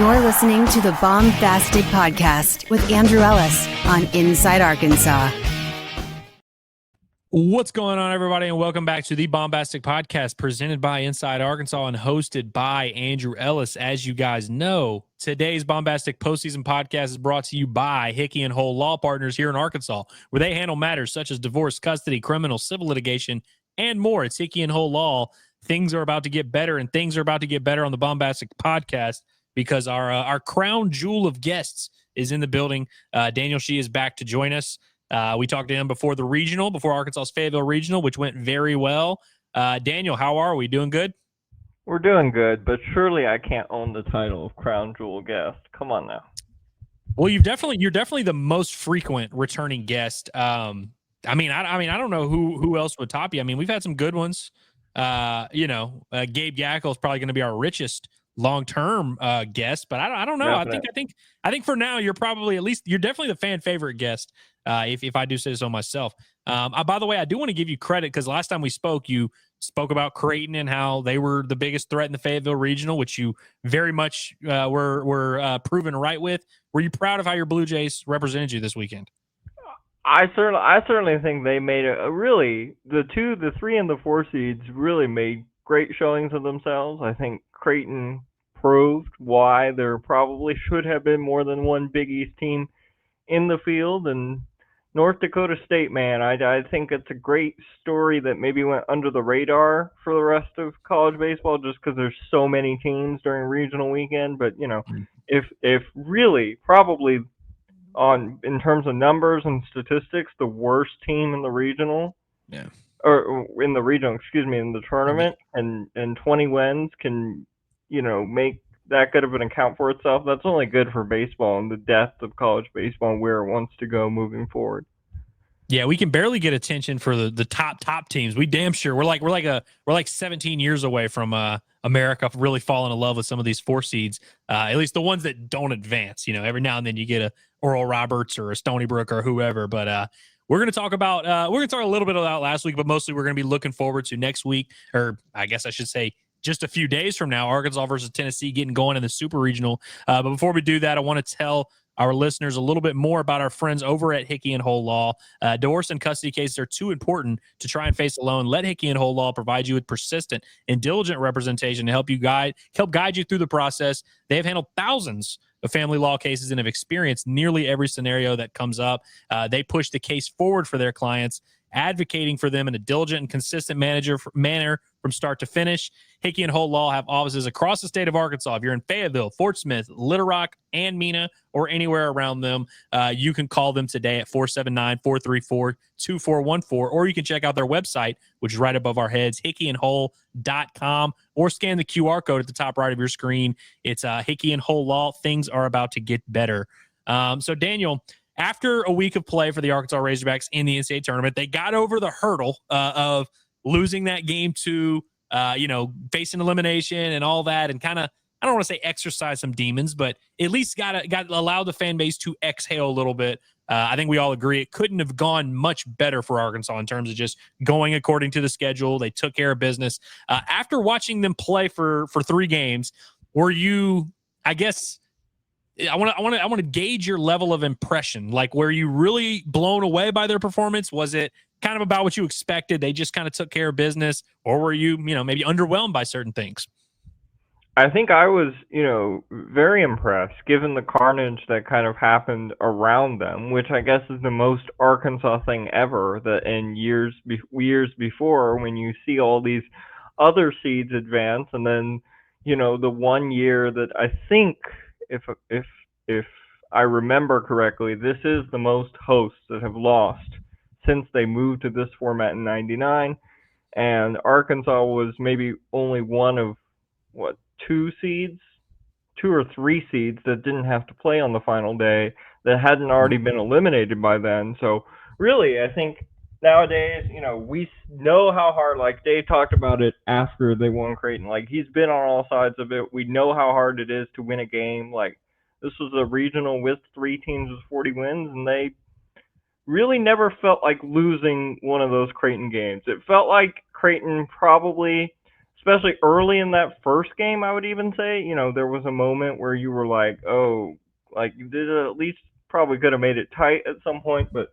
You're listening to the Baumbastic podcast with Andrew Ellis on Inside Arkansas. What's going on, everybody, and welcome back to the Baumbastic podcast presented by Inside Arkansas and hosted by Andrew Ellis. As you guys know, today's Baumbastic postseason podcast is brought to you by Hickey and Hole Law Partners here in Arkansas, where they handle matters such as divorce, custody, criminal, civil litigation, and more. It's Hickey and Hole Law. Things are about to get better, and things are about to get better on the Baumbastic podcast because our crown jewel of guests is in the building. Daniel Shi is back to join us. We talked to him before Arkansas's Fayetteville Regional, which went very well. Daniel, how are we? Doing good? We're doing good, but surely I can't own the title of crown jewel guest. Come on now. Well, you're definitely the most frequent returning guest. I don't know who else would top you. I mean, we've had some good ones. Gabe Yackel is probably going to be our richest long-term guest, but I don't know. Definitely. I think for now you're definitely the fan favorite guest. If I do say so myself. By the way, I do want to give you credit because last time we spoke, you spoke about Creighton and how they were the biggest threat in the Fayetteville Regional, which you very much were proven right with. Were you proud of how your Blue Jays represented you this weekend? I certainly think they made the 3 and the 4 seeds really made great showings of themselves. I think Creighton proved why there probably should have been more than one Big East team in the field. And North Dakota State, man, I think it's a great story that maybe went under the radar for the rest of college baseball just because there's so many teams during regional weekend. But, if really probably in terms of numbers and statistics, the worst team in the regional, in the tournament, and 20 wins can, make that good of an account for itself. That's only good for baseball and the depth of college baseball and where it wants to go moving forward. Yeah, we can barely get attention for the top teams. We damn sure we're like 17 years away from America really falling in love with some of these 4 seeds. At least the ones that don't advance. Every now and then you get a Oral Roberts or a Stony Brook or whoever. But we're going to talk about a little bit about last week, but mostly we're going to be looking forward to next week, or I guess I should say just a few days from now, Arkansas versus Tennessee getting going in the Super Regional. But before we do that, I want to tell our listeners a little bit more about our friends over at Hickey and Hole Law. Divorce and custody cases are too important to try and face alone. Let Hickey and Hole Law provide you with persistent and diligent representation to help guide you through the process. They have handled thousands of family law cases and have experienced nearly every scenario that comes up. They push the case forward for their clients, advocating for them in a diligent and consistent manner from start to finish. Hickey and Hole Law have offices across the state of Arkansas. If you're in Fayetteville, Fort Smith, Little Rock, and Mena, or anywhere around them, you can call them today at 479-434-2414, or you can check out their website, which is right above our heads, hickeyandhole.com, or scan the QR code at the top right of your screen. It's Hickey and Hole Law. Things are about to get better. So, Daniel, after a week of play for the Arkansas Razorbacks in the NCAA tournament, they got over the hurdle of losing that game to, facing elimination and all that, and kind of, I don't want to say exercise some demons, but at least got allowed the fan base to exhale a little bit. I think we all agree it couldn't have gone much better for Arkansas in terms of just going according to the schedule. They took care of business. After watching them play for 3 games, were you, I guess, I want to gauge your level of impression. Like, were you really blown away by their performance? Was it kind of about what you expected? They just kind of took care of business, or were you, maybe underwhelmed by certain things? I think I was, very impressed given the carnage that kind of happened around them, which I guess is the most Arkansas thing ever. That in years before, when you see all these other seeds advance, and then, the one year that I think, if I remember correctly, this is the most hosts that have lost since they moved to this format in '99, and Arkansas was maybe only one of 2 or 3 seeds that didn't have to play on the final day that hadn't already been eliminated by then. So really, I think nowadays, we know how hard, like Dave talked about it after they won Creighton, like he's been on all sides of it. We know how hard it is to win a game. Like, this was a regional with 3 teams with 40 wins, and they really never felt like losing one of those Creighton games. It felt like Creighton probably especially early in that first game, I would even say, there was a moment where you were like, oh, like you did at least probably could have made it tight at some point, but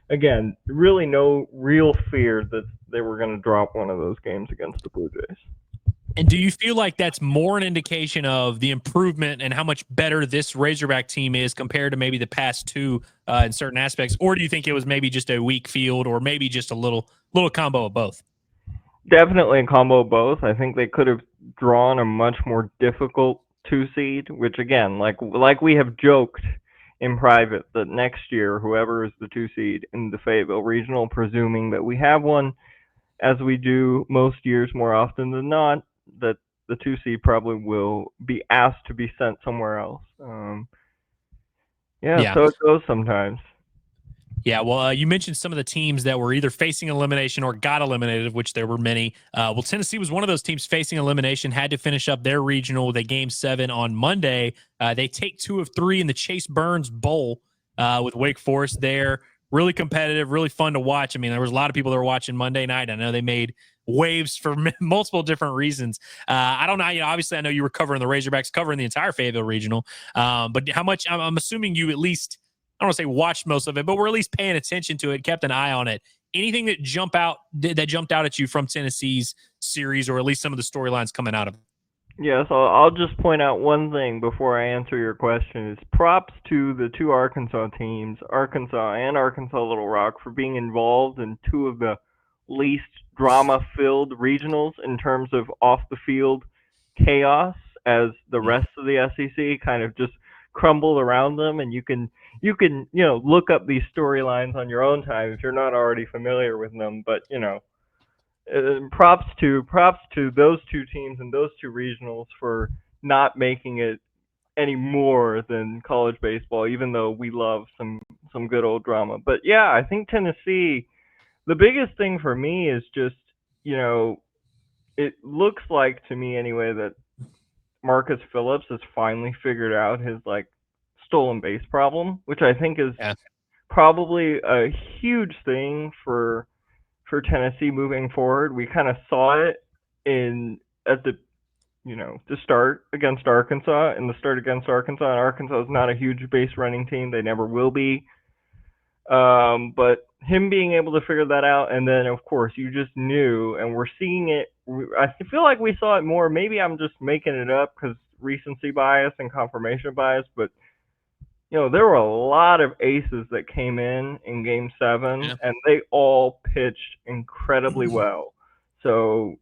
again, really no real fear that they were going to drop one of those games against the Blue Jays. And do you feel like that's more an indication of the improvement and how much better this Razorback team is compared to maybe the past two in certain aspects? Or do you think it was maybe just a weak field or maybe just a little combo of both? Definitely a combo of both. I think they could have drawn a much more difficult 2 seed, which again, like we have joked in private that next year, whoever is the 2 seed in the Fayetteville Regional, presuming that we have one, as we do most years more often than not, that the 2 seed probably will be asked to be sent somewhere else. Yeah. So it goes sometimes. Yeah, well, you mentioned some of the teams that were either facing elimination or got eliminated, of which there were many. Well, Tennessee was one of those teams facing elimination, had to finish up their regional with a Game 7 on Monday. They take 2 of 3 in the Chase Burns Bowl with Wake Forest there. Really competitive, really fun to watch. I mean, there was a lot of people that were watching Monday night. I know they made waves for multiple different reasons. I don't know. Obviously, I know you were covering the Razorbacks, covering the entire Fayetteville Regional. But how much? I'm assuming you at least, I don't want to say watched most of it, but we're at least paying attention to it, kept an eye on it. Anything that jumped out at you from Tennessee's series, or at least some of the storylines coming out of it? Yes, I'll just point out one thing before I answer your question. Is props to the 2 Arkansas teams, Arkansas and Arkansas Little Rock, for being involved in 2 of the least drama-filled regionals in terms of off-the-field chaos, as the rest of the SEC kind of just crumbled around them. And you can look up these storylines on your own time if you're not already familiar with them. But props to those 2 teams and those 2 regionals for not making it any more than college baseball, even though we love some good old drama. But yeah, I think Tennessee, the biggest thing for me is just, it looks like to me anyway that Marcus Phillips has finally figured out his stolen base problem, which I think is probably a huge thing for Tennessee moving forward. We kind of saw it at the to start against Arkansas, and Arkansas is not a huge base running team. They never will be. But him being able to figure that out, and then of course you just knew, and we're seeing it. I feel like we saw it more. Maybe I'm just making it up because recency bias and confirmation bias, but there were a lot of aces that came in Game 7, and they all pitched incredibly well. So,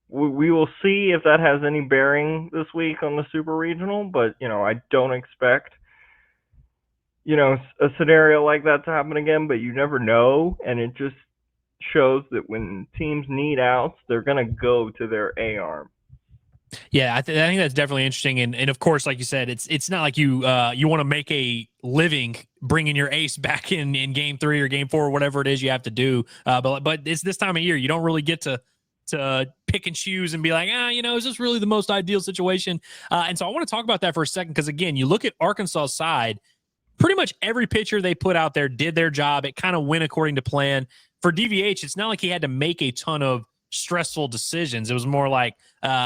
we will see if that has any bearing this week on the Super Regional, but, I don't expect, a scenario like that to happen again, but you never know, and it just shows that when teams need outs, they're going to go to their A-arm. Yeah, I think that's definitely interesting, and of course, like you said, it's not like you want to make a living bringing your ace back in Game 3 or Game 4 or whatever it is you have to do. But it's this time of year, you don't really get to pick and choose and be like, is this really the most ideal situation? And so I want to talk about that for a second, because again, you look at Arkansas' side, pretty much every pitcher they put out there did their job. It kind of went according to plan. For DVH, it's not like he had to make a ton of stressful decisions. It was more like,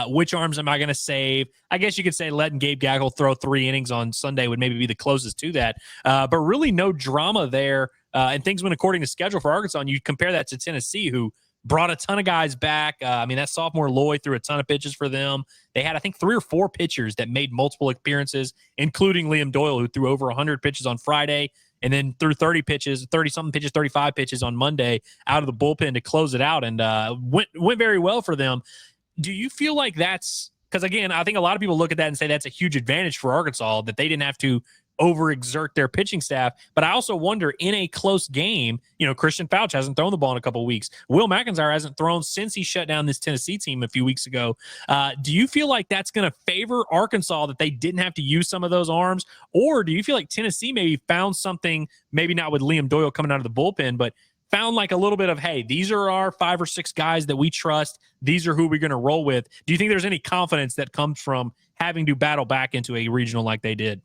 which arms am I going to save? I guess you could say letting Gabe Gaggle throw 3 innings on Sunday would maybe be the closest to that. But really no drama there, and things went according to schedule for Arkansas. And you compare that to Tennessee, who brought a ton of guys back. That sophomore Lloyd threw a ton of pitches for them. They had, I think, 3 or 4 pitchers that made multiple appearances, including Liam Doyle, who threw over 100 pitches on Friday, and then threw 35 pitches on Monday out of the bullpen to close it out, and went very well for them. Do you feel like that's, because again, I think a lot of people look at that and say that's a huge advantage for Arkansas, that they didn't have to overexert their pitching staff. But I also wonder, in a close game, Christian Fouch hasn't thrown the ball in a couple of weeks. Will McIntyre hasn't thrown since he shut down this Tennessee team a few weeks ago. Do you feel like that's going to favor Arkansas, that they didn't have to use some of those arms? Or do you feel like Tennessee maybe found something, maybe not with Liam Doyle coming out of the bullpen, but found like a little bit of, hey, these are our 5 or 6 guys that we trust. These are who we're going to roll with. Do you think there's any confidence that comes from having to battle back into a regional like they did?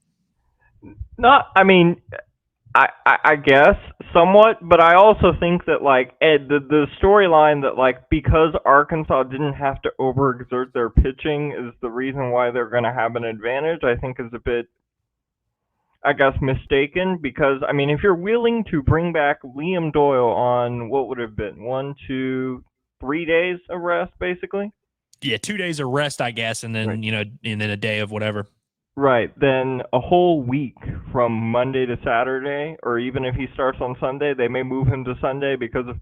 I guess somewhat, but I also think that like the storyline that like because Arkansas didn't have to overexert their pitching is the reason why they're going to have an advantage. I think is a bit, I guess, mistaken because I mean if you're willing to bring back Liam Doyle on what would have been 1, 2, 3 days of rest basically. Yeah, 2 days of rest, I guess, and then Right. and then a day of whatever. Right, then a whole week from Monday to Saturday, or even if he starts on Sunday, they may move him to Sunday because of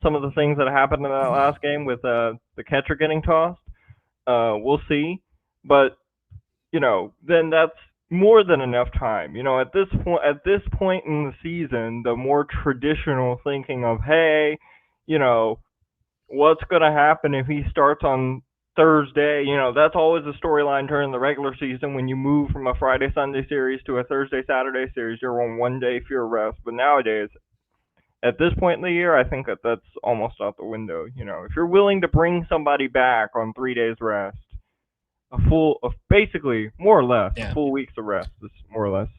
some of the things that happened in that last game with the catcher getting tossed. We'll see, but then that's more than enough time. At this point in the season, the more traditional thinking of, hey, you know, what's going to happen if he starts on Thursday? That's always a storyline during the regular season when you move from a Friday Sunday series to a Thursday Saturday series. You're on 1 day fewer rest, but nowadays at this point in the year, I think that that's almost out the window. If you're willing to bring somebody back on 3 days rest, basically more or less a full week's of rest is more or less.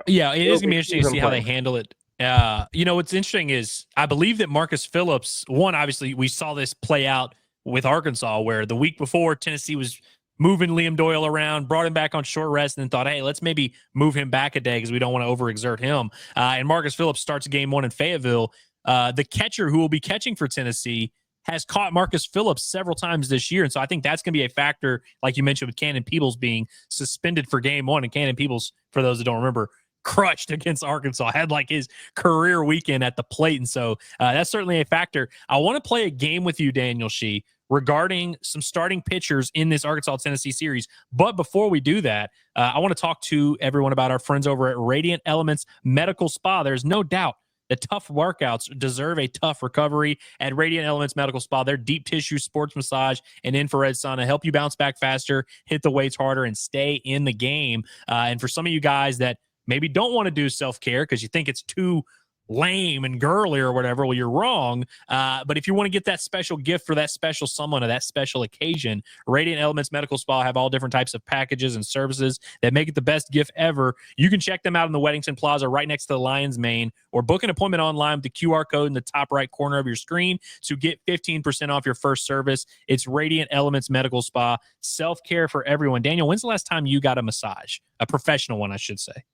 Yeah, it is gonna be interesting to see how they playing. handle it. What's interesting is I believe that Marcus Phillips, obviously we saw this play out with Arkansas, where the week before Tennessee was moving Liam Doyle around, brought him back on short rest, and then thought, hey, let's maybe move him back a day because we don't want to overexert him. And Marcus Phillips starts game one in Fayetteville. The catcher who will be catching for Tennessee has caught Marcus Phillips several times this year. And so I think that's going to be a factor, like you mentioned, with Cannon Peebles being suspended for game one. And Cannon Peebles, for those that don't remember, crushed against Arkansas, had like his career weekend at the plate. And so that's certainly a factor. I want to play a game with you, Daniel Shi, regarding some starting pitchers in this Arkansas-Tennessee series. But before we do that, I want to talk to everyone about our friends over at Radiant Elements Medical Spa. There's no doubt that tough workouts deserve a tough recovery. At Radiant Elements Medical Spa, their deep tissue sports massage and infrared sauna help you bounce back faster, hit the weights harder, and stay in the game. And for some of you guys that maybe don't want to do self-care because you think it's too lame and girly or whatever, well, you're wrong. But if you want to get that special gift for that special someone or that special occasion, Radiant Elements Medical Spa have all different types of packages and services that make it the best gift ever. You can check them out in the Weddington Plaza right next to the Lion's Mane, or book an appointment online with the QR code in the top right corner of your screen to get 15% off your first service. It's Radiant Elements Medical Spa, self-care for everyone. Daniel, when's the last time you got a massage? A professional one, I should say.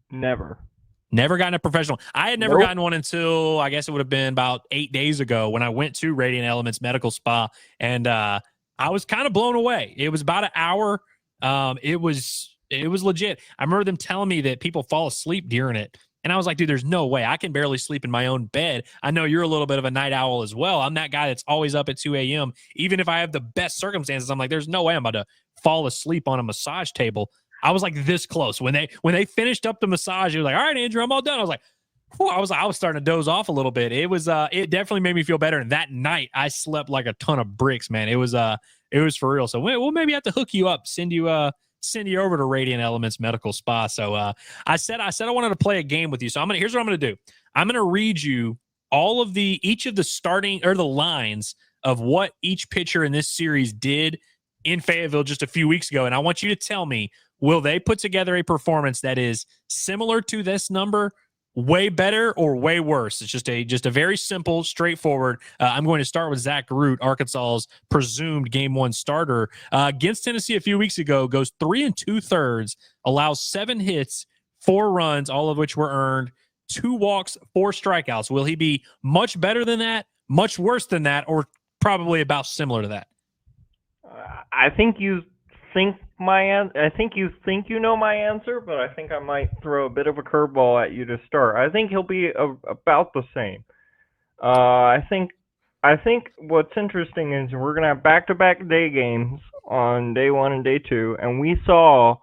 Never gotten a professional. I had never gotten one until I guess it would have been about 8 days ago when I went to Radiant Elements Medical Spa, and I was kind of blown away. It was about an hour. It was legit. I remember them telling me that people fall asleep during it, and I was like, dude, there's no way. I can barely sleep in my own bed. I know you're a little bit of a night owl as well. I'm that guy that's always up at 2 a.m. Even if I have the best circumstances, I'm like, there's no way I'm about to fall asleep on a massage table. I was like this close when they finished up the massage. It was like, all right, Andrew, I'm all done. I was like, whew, I was starting to doze off a little bit. It definitely made me feel better. And that night I slept like a ton of bricks, man. It was for real. So we'll maybe have to hook you up, send you over to Radiant Elements Medical Spa. So I said I wanted to play a game with you. So here's what I'm gonna do. I'm gonna read you each of the starting or the lines of what each pitcher in this series did in Fayetteville just a few weeks ago, and I want you to tell me, will they put together a performance that is similar to this number, way better, or way worse? It's just a very simple, straightforward. I'm going to start with Zach Root, Arkansas's presumed game one starter. Against Tennessee a few weeks ago, goes 3 2/3, allows 7 hits, 4 runs, all of which were earned, 2 walks, 4 strikeouts. Will he be much better than that, much worse than that, or probably about similar to that? I think you think you know my answer, but I think I might throw a bit of a curveball at you to start. I think he'll be about the same. I think what's interesting is we're gonna have back-to-back day games on day 1 and day 2, and we saw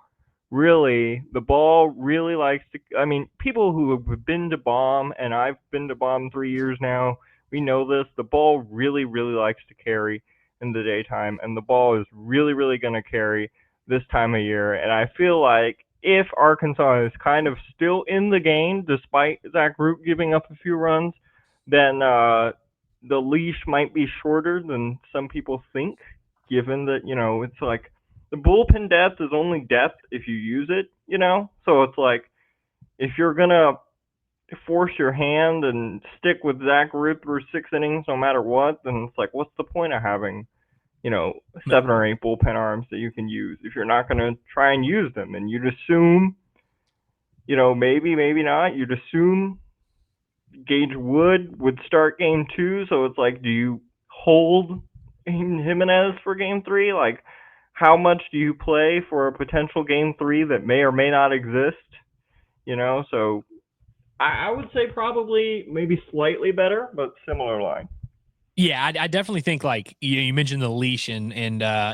really the ball really likes to. I mean, people who have been to Baum, and I've been to Baum 3 years now, we know this. The ball really, really likes to carry in the daytime, and the ball is really, really going to carry this time of year. And I feel like if Arkansas is kind of still in the game, despite Zach Root giving up a few runs, then the leash might be shorter than some people think, given that, it's like the bullpen depth is only depth if you use it, so it's like if you're going to force your hand and stick with Zach Root through 6 innings no matter what, then it's like, what's the point of having, 7 or 8 bullpen arms that you can use if you're not going to try and use them? And you'd assume, maybe not. You'd assume Gage would start game 2. So it's like, do you hold Jimenez for game 3? Like, how much do you play for a potential game 3 that may or may not exist? So I would say probably maybe slightly better, but similar line. Yeah, I definitely think, like, you mentioned the leash and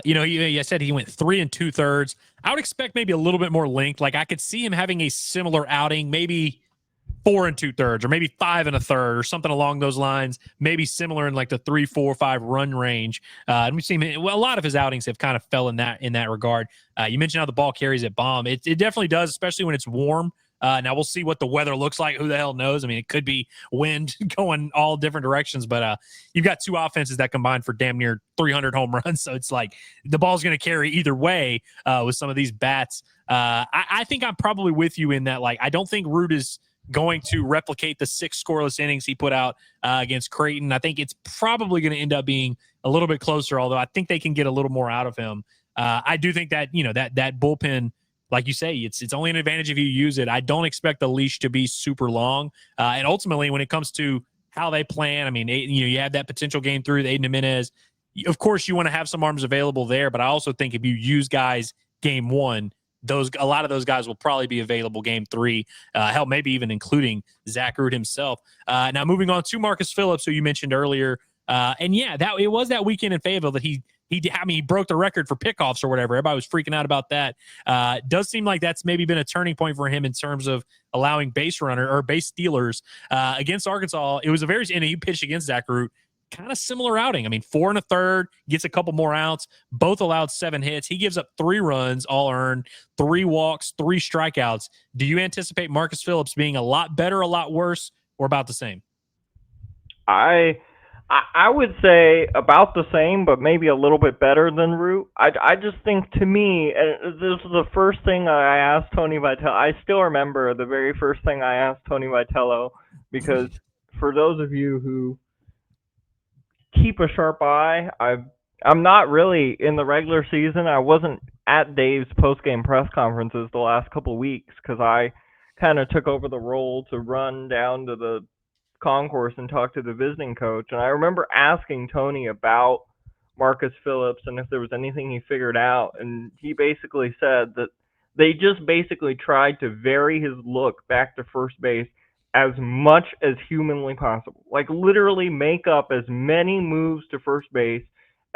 you said he went 3 2/3. I would expect maybe a little bit more length. Like, I could see him having a similar outing, maybe 4 2/3 or maybe 5 1/3 or something along those lines. Maybe similar in like the 3, 4, 5 run range. And we've seen a lot of his outings have kind of fell in that regard. You mentioned how the ball carries at Baum. It definitely does, especially when it's warm. Now we'll see what the weather looks like. Who the hell knows? I mean, it could be wind going all different directions, but you've got two offenses that combine for damn near 300 home runs. So it's like the ball's going to carry either way with some of these bats. I think I'm probably with you in that. Like, I don't think Root is going to replicate the 6 scoreless innings he put out against Creighton. I think it's probably going to end up being a little bit closer, although I think they can get a little more out of him. I do think that, that bullpen, like you say, it's only an advantage if you use it. I don't expect the leash to be super long. And ultimately, when it comes to how they plan, I mean, you have that potential game through the Aiden Jimenez. Of course, you want to have some arms available there, but I also think if you use guys game 1, a lot of those guys will probably be available game 3. Hell, maybe even including Zach Root himself. Now, moving on to Marcus Phillips, who you mentioned earlier. And yeah, it was that weekend in Fayetteville that he broke the record for pickoffs or whatever. Everybody was freaking out about that. Does seem like that's maybe been a turning point for him in terms of allowing base stealers against Arkansas. It was and he pitched against Zach Root. Kind of similar outing. I mean, 4 1/3, gets a couple more outs. Both allowed 7 hits. He gives up 3 runs, all earned, 3 walks, 3 strikeouts. Do you anticipate Marcus Phillips being a lot better, a lot worse, or about the same? I would say about the same, but maybe a little bit better than Root. I just think, to me, and this is the first thing I asked Tony Vitello. I still remember the very first thing I asked Tony Vitello, because for those of you who keep a sharp eye, I'm not really in the regular season. I wasn't at Dave's post-game press conferences the last couple of weeks because I kind of took over the role to run down to the concourse and talk to the visiting coach. And I remember asking Tony about Marcus Phillips and if there was anything he figured out. And he basically said that they just basically tried to vary his look back to first base as much as humanly possible. Like, literally make up as many moves to first base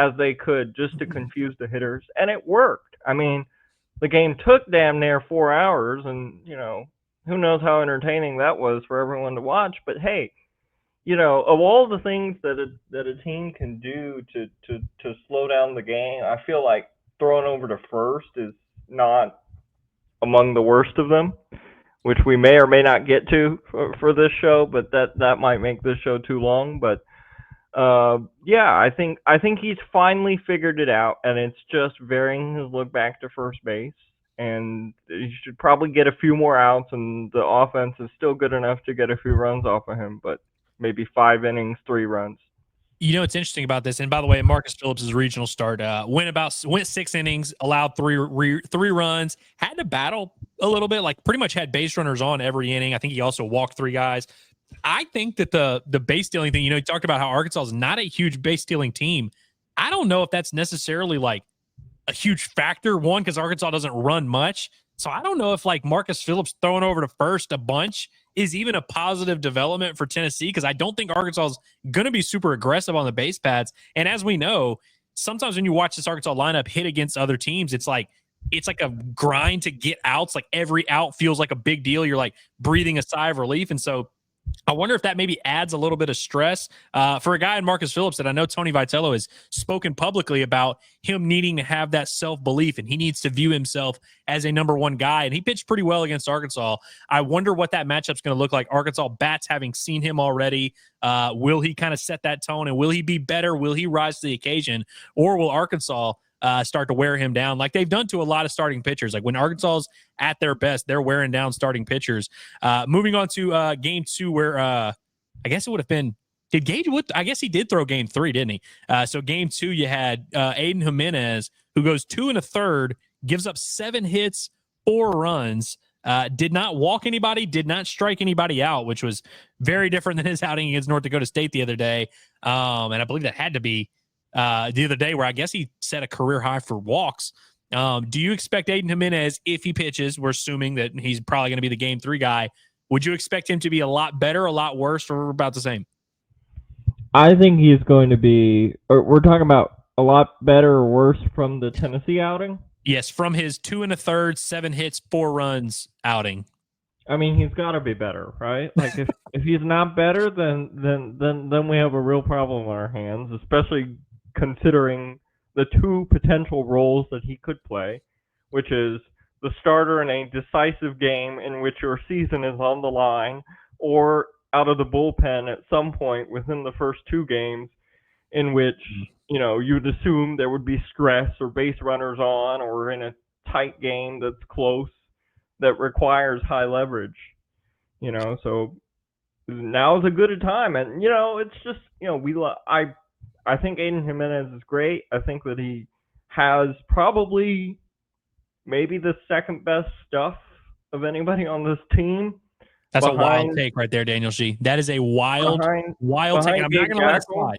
as they could just to confuse the hitters. And it worked. I mean, the game took damn near 4 hours, and, who knows how entertaining that was for everyone to watch. But hey, of all the things that a team can do to slow down the game, I feel like throwing over to first is not among the worst of them, which we may or may not get to for this show, but that might make this show too long. But yeah, I think he's finally figured it out, and it's just varying his look back to first base. And he should probably get a few more outs, and the offense is still good enough to get a few runs off of him, but maybe 5 innings, 3 runs. What's interesting about this, and by the way, Marcus Phillips' regional start went 6 innings, allowed 3 runs, had to battle a little bit, like pretty much had base runners on every inning. I think he also walked 3 guys. I think that the base stealing thing, you talked about how Arkansas is not a huge base stealing team. I don't know if that's necessarily like a huge factor, one, because Arkansas doesn't run much. So I don't know if like Marcus Phillips throwing over to first a bunch is even a positive development for Tennessee, because I don't think Arkansas is going to be super aggressive on the base pads. And as we know, sometimes when you watch this Arkansas lineup hit against other teams, it's like a grind to get outs. Like every out feels like a big deal. You're like breathing a sigh of relief. And so I wonder if that maybe adds a little bit of stress for a guy in Marcus Phillips that I know Tony Vitello has spoken publicly about him needing to have that self-belief, and he needs to view himself as a number 1 guy. And he pitched pretty well against Arkansas. I wonder what that matchup's going to look like. Arkansas bats having seen him already. Will he kind of set that tone, and will he be better? Will he rise to the occasion, or will Arkansas start to wear him down like they've done to a lot of starting pitchers. Like when Arkansas's at their best, they're wearing down starting pitchers. Moving on to game 2 where I guess it would have been did Gage Wood? I guess he did throw game 3, didn't he? So game 2, you had Aiden Jimenez, who goes 2 1/3, gives up 7 hits, 4 runs, did not walk anybody, did not strike anybody out, which was very different than his outing against North Dakota State the other day. And I believe that had to be the other day where I guess he set a career high for walks. Do you expect Aiden Jimenez, if he pitches, we're assuming that he's probably going to be the game 3 guy, would you expect him to be a lot better, a lot worse, or about the same? I think he's going to be, or we're talking about a lot better or worse from the Tennessee outing? Yes, from his 2 1/3, 7 hits, 4 runs outing. I mean, he's got to be better, right? Like if he's not better, then we have a real problem on our hands, especially considering the 2 potential roles that he could play, which is the starter in a decisive game in which your season is on the line, or out of the bullpen at some point within the first 2 games in which, you know, you'd assume there would be stress or base runners on, or in a tight game that's close that requires high leverage, you know. So now is a good time. And, you know, it's just, you know, I think Aiden Jimenez is great. I think that he has probably maybe the second best stuff of anybody on this team. That's a wild take right there, Daniel Shi. That is a wild take. I'm not going to let it slide.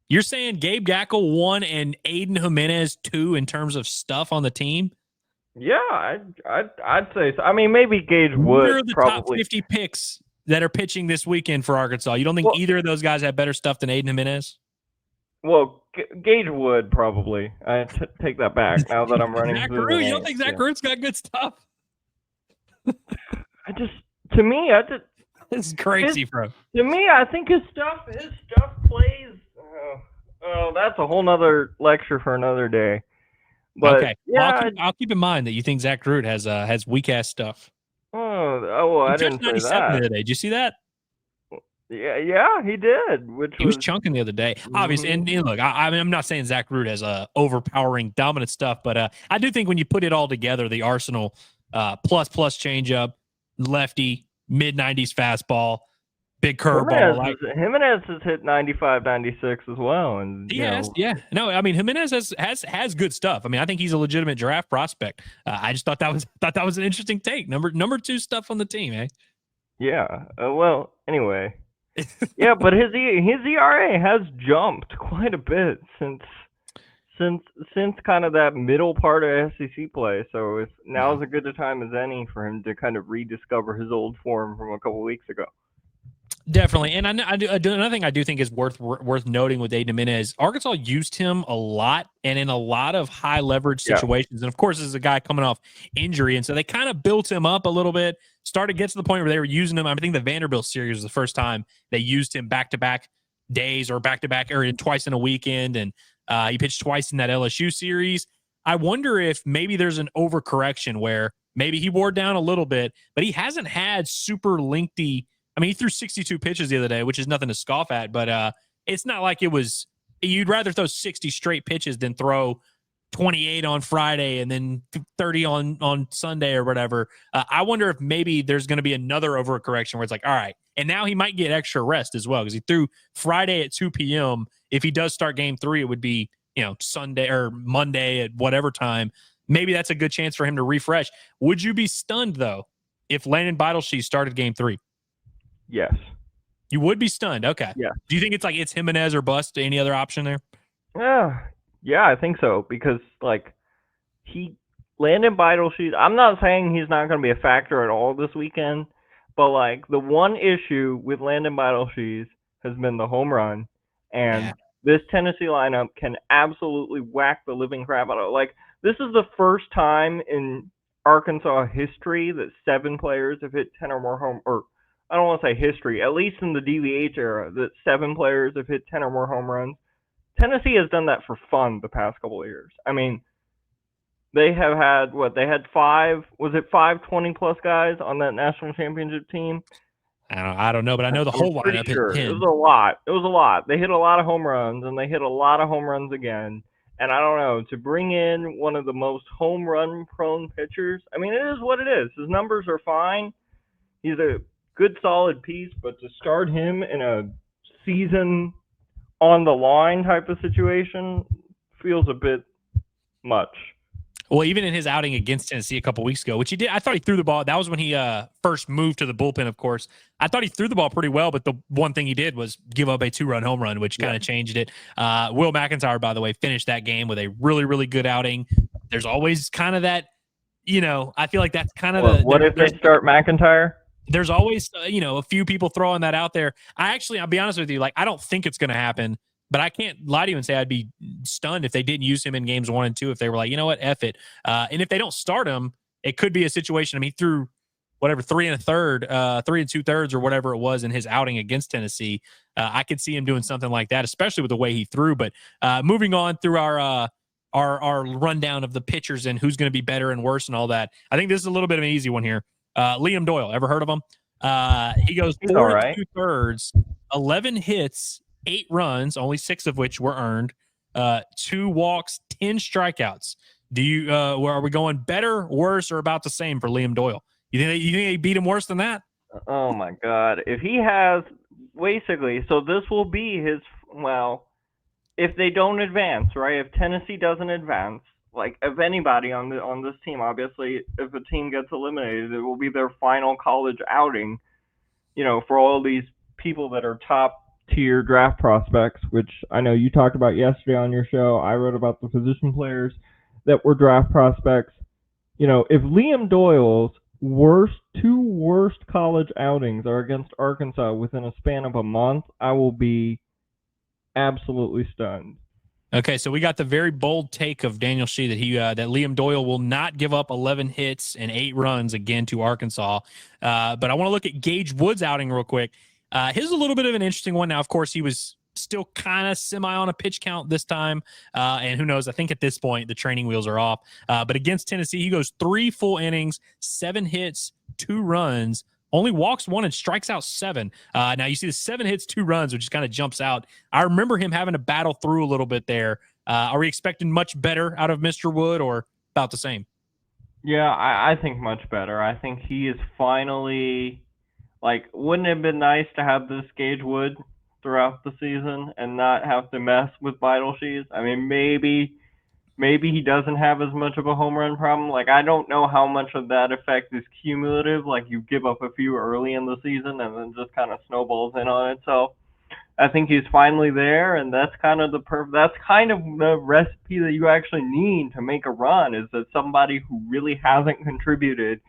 You're saying Gabe Gackle 1 and Aiden Jimenez 2 in terms of stuff on the team? Yeah, I'd say so. I mean, maybe Gage Wood. Who are the top 50 picks that are pitching this weekend for Arkansas? You don't think either of those guys have better stuff than Aiden Jimenez? Well, Gage Wood probably. I take that back now that I'm running Zach through Root, you don't think Zach Root's got good stuff? This is crazy, bro. To me, I think his stuff plays. Oh, that's a whole nother lecture for another day. But, okay, yeah, I'll keep in mind that you think Zach Root has weak ass stuff. Well, I didn't say that. The other day. Did you see that? Yeah, he did. He was chunking the other day, obviously. And look, I'm not saying Zach Root has overpowering dominant stuff, but I do think when you put it all together, the arsenal plus changeup, lefty, mid-90s fastball, big curveball. Jimenez has hit 95, 96 as well, and yeah. No, I mean Jimenez has good stuff. I mean, I think he's a legitimate draft prospect. I just thought that was an interesting take. Number 2 stuff on the team, eh? Yeah. Well, anyway. Yeah, but his ERA has jumped quite a bit since kind of that middle part of SEC play. So now is as good a time as any for him to kind of rediscover his old form from a couple weeks ago. Definitely, and another thing I do think is worth noting with Aiden Jimenez, Arkansas used him a lot and in a lot of high leverage situations, and of course, this is a guy coming off injury, and so they kind of built him up a little bit. Started to get to the point where they were using him. I think the Vanderbilt series was the first time they used him back-to-back days or back-to-back or twice in a weekend, and he pitched twice in that LSU series. I wonder if maybe there's an overcorrection where maybe he wore down a little bit, but he hasn't had super lengthy. I mean, he threw 62 pitches the other day, which is nothing to scoff at, but it's not like it was – you'd rather throw 60 straight pitches than throw 28 on Friday and then 30 on Sunday or whatever. I wonder if maybe there's going to be another overcorrection where it's like, all right, and now he might get extra rest as well because he threw Friday at 2 p.m. If he does start game 3, it would be, you know, Sunday or Monday at whatever time. Maybe that's a good chance for him to refresh. Would you be stunned, though, if Landon Beidelshie started game 3? Yes. You would be stunned. Okay. Yeah. Do you think it's Jimenez or bust? Any other option there? Yeah, I think so because Landon Beidelshie. I'm not saying he's not going to be a factor at all this weekend, but the one issue with Landon Beidelshie has been the home run, and this Tennessee lineup can absolutely whack the living crap out of it. This is the first time in Arkansas history that 7 players have hit 10 or more home or I don't want to say history, at least in the DVH era, that 7 players have hit 10 or more home runs. Tennessee has done that for fun the past couple of years. I mean, they have had, they had 5 20-plus guys on that national championship team? I don't know, but I know the whole lineup hit 10. It was a lot. They hit a lot of home runs, and they hit a lot of home runs again. And I don't know, to bring in one of the most home run prone pitchers, I mean, it is what it is. His numbers are fine. He's a good solid piece, but to start him in a season on the line type of situation feels a bit much. Well, even in his outing against Tennessee a couple weeks ago, which he did, I thought he threw the ball. That was when he first moved to the bullpen, of course. I thought he threw the ball pretty well, but the one thing he did was give up a 2-run home run, which kind of changed it. Will McIntyre, by the way, finished that game with a really, really good outing. There's always kind of that, I feel like that's kind of What if they start McIntyre? There's always, a few people throwing that out there. I'll be honest with you, I don't think it's going to happen. But I can't lie to you and say I'd be stunned if they didn't use him in games 1 and 2, if they were like, you know what, F it. And if they don't start him, it could be a situation. I mean, he threw whatever, 3 2/3 or whatever it was in his outing against Tennessee. I could see him doing something like that, especially with the way he threw. But moving on through our rundown of the pitchers and who's going to be better and worse and all that, I think this is a little bit of an easy one here. Liam Doyle, ever heard of him? He goes 4 2/3, 11 hits, 8 runs, only 6 of which were earned, 2 walks, 10 strikeouts. Are we going better, worse, or about the same for Liam Doyle? You think they beat him worse than that? Oh my God! If he has basically, so this will be his. Well, if they don't advance, right? If Tennessee doesn't advance, like if anybody on this team, obviously, if a team gets eliminated, it will be their final college outing. For all these people that are top tier draft prospects, which I know you talked about yesterday on your show. I wrote about the position players that were draft prospects. If Liam Doyle's two worst college outings are against Arkansas within a span of a month, I will be absolutely stunned. Okay, so we got the very bold take of Daniel Shi that that Liam Doyle will not give up 11 hits and 8 runs again to Arkansas. But I want to look at Gage Wood's outing real quick. His is a little bit of an interesting one. Now, of course, he was still kind of semi on a pitch count this time. And who knows? I think at this point, the training wheels are off. But against Tennessee, he goes 3 full innings, 7 hits, 2 runs, only walks 1 and strikes out 7. Now, you see the 7 hits, 2 runs, which kind of jumps out. I remember him having to battle through a little bit there. Are we expecting much better out of Mr. Wood or about the same? Yeah, I think much better. I think he is finally... wouldn't it have been nice to have this Gage Wood throughout the season and not have to mess with Vital Shees? I mean, maybe he doesn't have as much of a home run problem. I don't know how much of that effect is cumulative. You give up a few early in the season and then just kind of snowballs in on itself. I think he's finally there, and that's kind of the recipe that you actually need to make a run, is that somebody who really hasn't contributed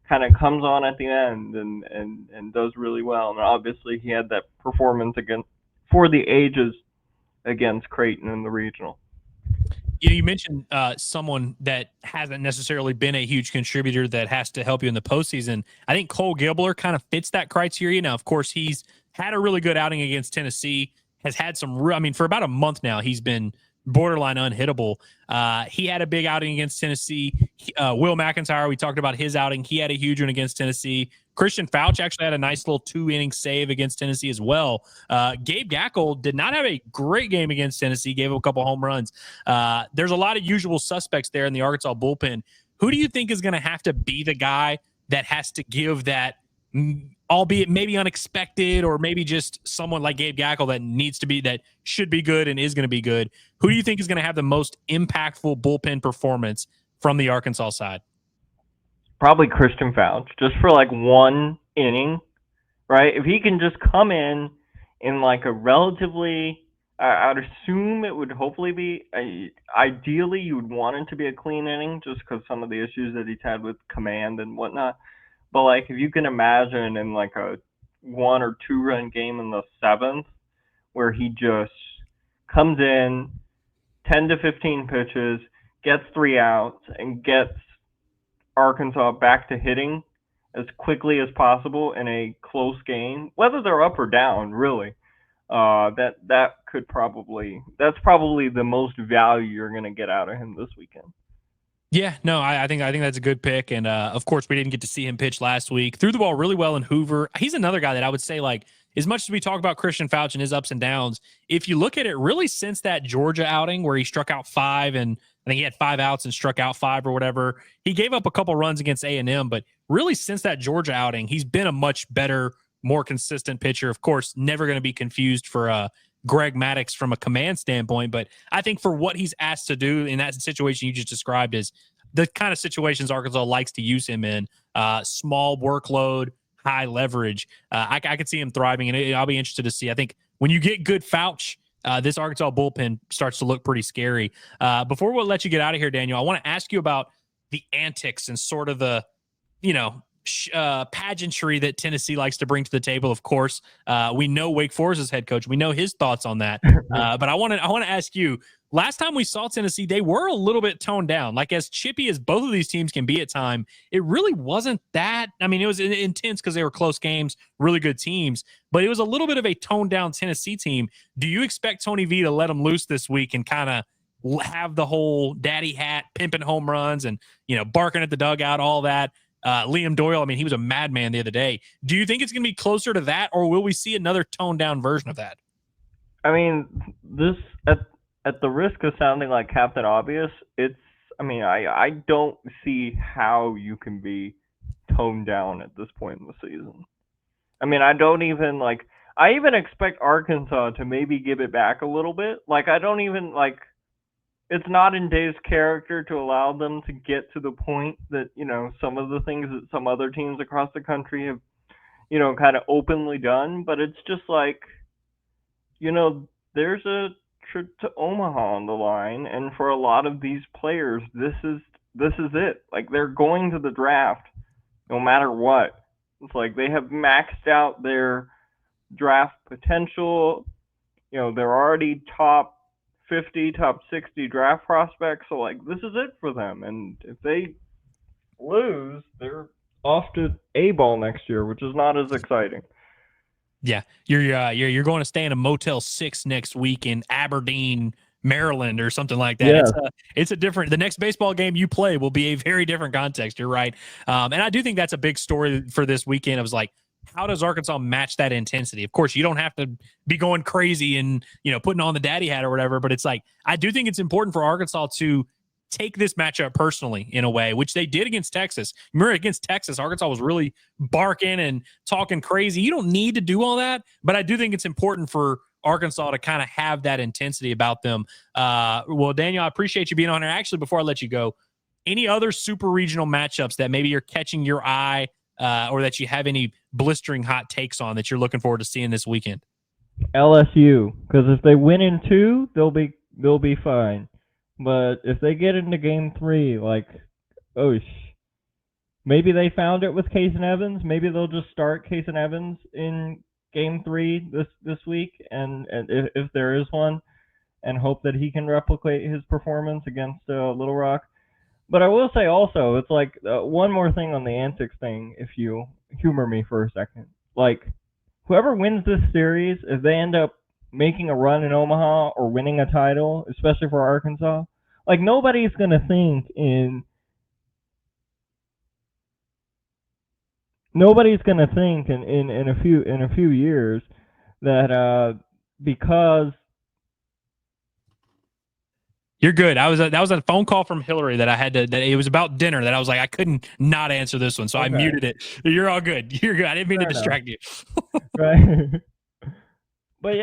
kind of comes on at the end and does really well. And obviously he had that performance for the ages against Creighton in the regional. You mentioned someone that hasn't necessarily been a huge contributor that has to help you in the postseason. I think Cole Gibler kind of fits that criteria. Now, of course, he's had a really good outing against Tennessee, has had for about a month now, he's been borderline unhittable. He had a big outing against Tennessee. Will McIntyre, we talked about his outing. He had a huge one against Tennessee. Christian Fouch actually had a nice little 2-inning save against Tennessee as well. Gabe Gackel did not have a great game against Tennessee, gave up a couple home runs. There's a lot of usual suspects there in the Arkansas bullpen. Who do you think is going to have to be the guy that has to give that, albeit maybe unexpected, or maybe just someone like Gabe Gackel that should be good and is going to be good? Who do you think is going to have the most impactful bullpen performance from the Arkansas side? Probably Christian Fouch, just for 1 inning, right? If he can just come in a relatively, I'd assume it would hopefully be, ideally you would want it to be a clean inning, just because some of the issues that he's had with command and whatnot. But if you can imagine in a 1 or 2 run game in the 7th, where he just comes in, 10 to 15 pitches, gets 3 outs, and gets Arkansas back to hitting as quickly as possible in a close game, whether they're up or down, really. That's probably the most value you're going to get out of him this weekend. Yeah, no, I think that's a good pick. And of course, we didn't get to see him pitch last week. Threw the ball really well in Hoover. He's another guy that I would say, as much as we talk about Christian Fauch and his ups and downs, if you look at it really since that Georgia outing where he struck out 5 and I think he had 5 outs and struck out 5 or whatever, he gave up a couple runs against A&M, but really since that Georgia outing, he's been a much better, more consistent pitcher. Of course, never going to be confused for Greg Maddux from a command standpoint, but I think for what he's asked to do in that situation you just described is the kind of situations Arkansas likes to use him in, small workload, high leverage. I could see him thriving, and I'll be interested to see. I think when you get good Fauch, this Arkansas bullpen starts to look pretty scary. Before we'll let you get out of here, Daniel, I want to ask you about the antics and sort of the, pageantry that Tennessee likes to bring to the table. Of course, we know Wake Forest's head coach. We know his thoughts on that. But I want to ask you, last time we saw Tennessee, they were a little bit toned down. Like as chippy as both of these teams can be at time, it really wasn't that. I mean, it was intense because they were close games, really good teams, but it was a little bit of a toned down Tennessee team. Do you expect Tony V to let them loose this week and kind of have the whole daddy hat, pimping home runs and, barking at the dugout, all that? Liam Doyle, I mean, he was a madman the other day. Do you think it's going to be closer to that, or will we see another toned down version of that? I mean, this at the risk of sounding like Captain Obvious, I don't see how you can be toned down at this point in the season. I mean, I even expect Arkansas to maybe give it back a little bit. It's not in Dave's character to allow them to get to the point that, some of the things that some other teams across the country have, kind of openly done. But it's just like, there's a trip to Omaha on the line. And for a lot of these players, this is it. Like, they're going to the draft no matter what. It's like they have maxed out their draft potential. They're already top 50, top 60 draft prospects. So, this is it for them. And if they lose, they're off to A-ball next year, which is not as exciting. Yeah, you're going to stay in a Motel 6 next week in Aberdeen, Maryland, or something like that. Yeah. It's a different. The next baseball game you play will be a very different context. You're right, and I do think that's a big story for this weekend. I was like, how does Arkansas match that intensity? Of course, you don't have to be going crazy and putting on the daddy hat or whatever, but it's like I do think it's important for Arkansas to take this matchup personally in a way, which they did against Texas. Remember, against Texas, Arkansas was really barking and talking crazy. You don't need to do all that, but I do think it's important for Arkansas to kind of have that intensity about them. Well, Daniel, I appreciate you being on here. Actually, before I let you go, any other super regional matchups that maybe you're catching your eye or that you have any blistering hot takes on that you're looking forward to seeing this weekend? LSU, because if they win in 2, they'll be fine. But if they get into game 3, maybe they found it with Case and Evans. Maybe they'll just start Case and Evans in game 3 this week, and if there is one, and hope that he can replicate his performance against Little Rock. But I will say also, it's like one more thing on the antics thing, if you humor me for a second. Whoever wins this series, if they end up making a run in Omaha or winning a title, especially for Arkansas, nobody's going to think in a few years that because you're good. That was a phone call from Hillary that I had to, that it was about dinner that I was like, I couldn't not answer this one. So okay. I muted it. You're all good. You're good. I didn't mean to distract you. Right. But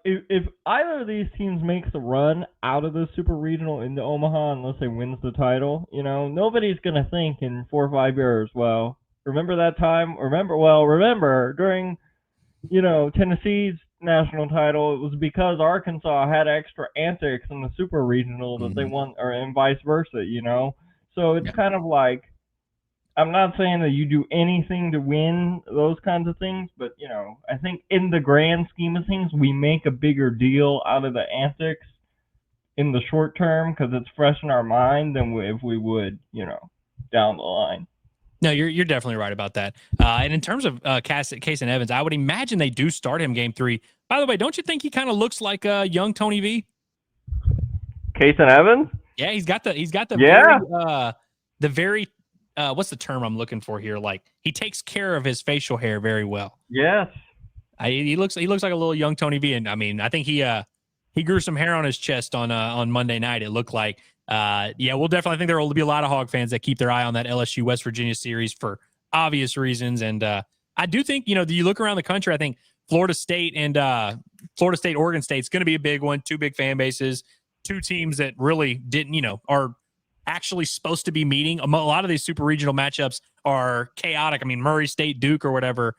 if either of these teams makes a run out of the super regional into Omaha, unless they wins the title, nobody's going to think in 4 or 5 years, well, remember that time? Remember during, Tennessee's national title, it was because Arkansas had extra antics in the super regional that they won, and vice versa, So it's kind of like, I'm not saying that you do anything to win those kinds of things, but, I think in the grand scheme of things, we make a bigger deal out of the antics in the short term because it's fresh in our mind than if we would, down the line. No, you're definitely right about that. And in terms of Case and Evans, I would imagine they do start him game 3. By the way, don't you think he kind of looks like young Tony V? Case and Evans? Yeah, he's got the very what's the term I'm looking for here? He takes care of his facial hair very well. Yes. He looks like a little young Tony V. And I mean, I think he grew some hair on his chest on Monday night. It looked like. We'll definitely, I think there will be a lot of Hog fans that keep their eye on that LSU West Virginia series for obvious reasons. And I do think, you look around the country, I think Florida State, Oregon State is going to be a big one. Two big fan bases, two teams that really didn't, are actually supposed to be meeting. A lot of these super regional matchups are chaotic. I mean, Murray State, Duke, or whatever.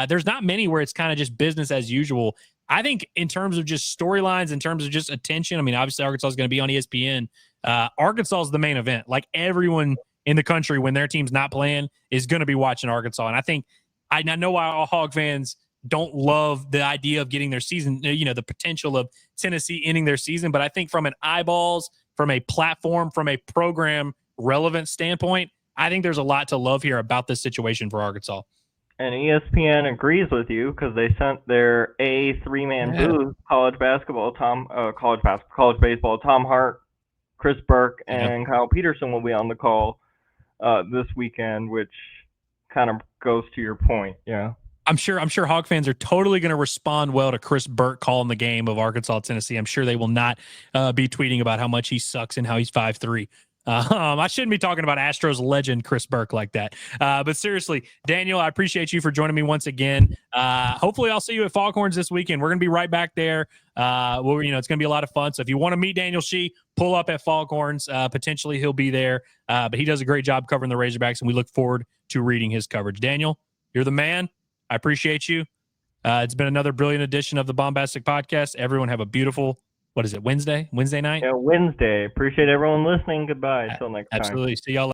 There's not many where it's kind of just business as usual. I think in terms of just storylines, in terms of just attention, I mean, obviously Arkansas is going to be on ESPN. Arkansas is the main event. Like everyone in the country, when their team's not playing, is going to be watching Arkansas. And I think I know why all Hog fans don't love the idea of getting their season, the potential of Tennessee ending their season. But I think from an eyeballs, from a platform, from a program relevant standpoint, I think there's a lot to love here about this situation for Arkansas. And ESPN agrees with you because they sent their three-man booth, college baseball, Tom Hart, Chris Burke, and Kyle Peterson will be on the call this weekend, which kind of goes to your point. Yeah. I'm sure Hog fans are totally going to respond well to Chris Burke calling the game of Arkansas, Tennessee. I'm sure they will not be tweeting about how much he sucks and how he's 5'3". I shouldn't be talking about Astros legend Chris Burke like that. But seriously, Daniel, I appreciate you for joining me once again. Hopefully I'll see you at Foghorns this weekend. We're going to be right back there. It's going to be a lot of fun. So if you want to meet Daniel Shi, pull up at Foghorns. Potentially he'll be there. But he does a great job covering the Razorbacks, and we look forward to reading his coverage. Daniel, you're the man. I appreciate you. It's been another brilliant edition of the Baumbastic podcast. Everyone have a beautiful, Wednesday night? Yeah, Wednesday. Appreciate everyone listening. Goodbye. Until next time. Absolutely. See y'all later.